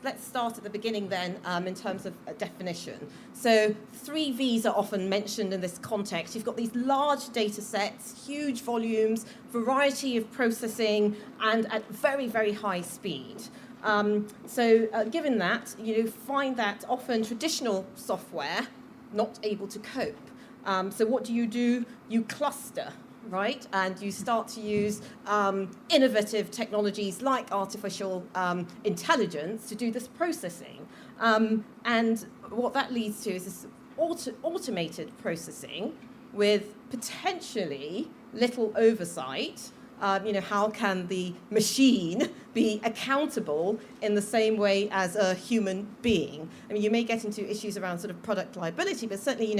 let's start at the beginning then in terms of a definition. So 3 V's are often mentioned in this context. You've got these large data sets, huge volumes, variety of processing, and at very, very high speed. Given that, you find that often traditional software not able to cope. So what do? You cluster, right? And you start to use innovative technologies like artificial intelligence to do this processing. And what that leads to is this automated processing with potentially little oversight. How can the machine be accountable in the same way as a human being? I mean, you may get into issues around sort of product liability, but certainly,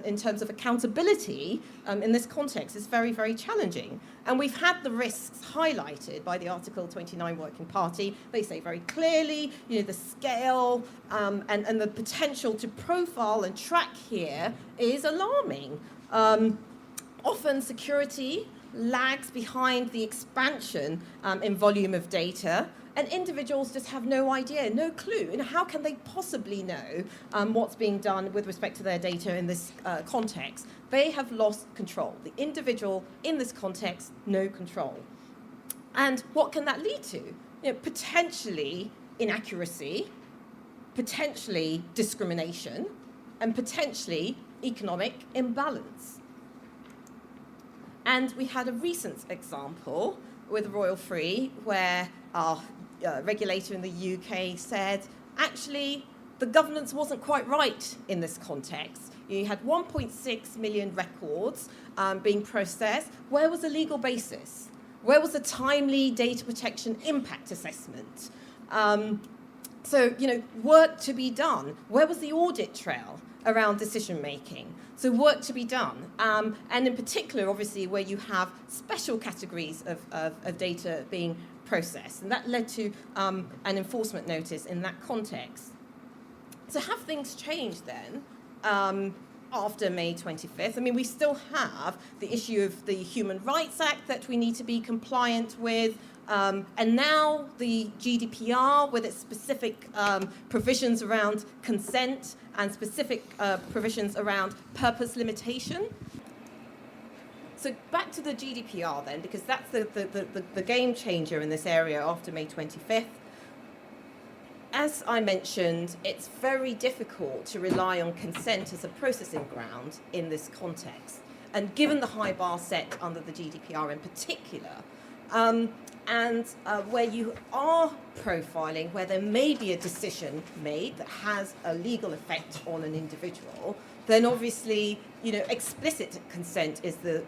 in terms of accountability, in this context, it's very, very challenging. And we've had the risks highlighted by the Article 29 Working Party. They say very clearly, the scale and the potential to profile and track here is alarming. Often security lags behind the expansion in volume of data, and individuals just have no idea, no clue. How can they possibly know what's being done with respect to their data in this context? They have lost control. The individual in this context, no control. And what can that lead to? Potentially inaccuracy, potentially discrimination, and potentially economic imbalance. And we had a recent example with Royal Free where our regulator in the UK said, actually, the governance wasn't quite right in this context. You had 1.6 million records being processed. Where was the legal basis? Where was the timely data protection impact assessment? Work to be done. Where was the audit trail around decision making? So work to be done. And in particular, obviously, where you have special categories of data being processed. And that led to an enforcement notice in that context. So have things changed then after May 25th? I mean, we still have the issue of the Human Rights Act that we need to be compliant with. And now the GDPR with its specific provisions around consent and specific provisions around purpose limitation. So back to the GDPR then, because that's the game changer in this area after May 25th. As I mentioned, it's very difficult to rely on consent as a processing ground in this context. And given the high bar set under the GDPR in particular, where you are profiling, where there may be a decision made that has a legal effect on an individual, then obviously, explicit consent is the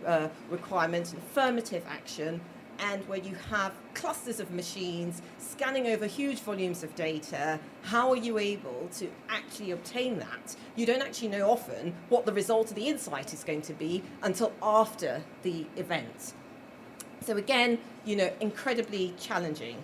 requirement, affirmative action, and where you have clusters of machines scanning over huge volumes of data, how are you able to actually obtain that? You don't actually know often what the result of the insight is going to be until after the event. So again, incredibly challenging.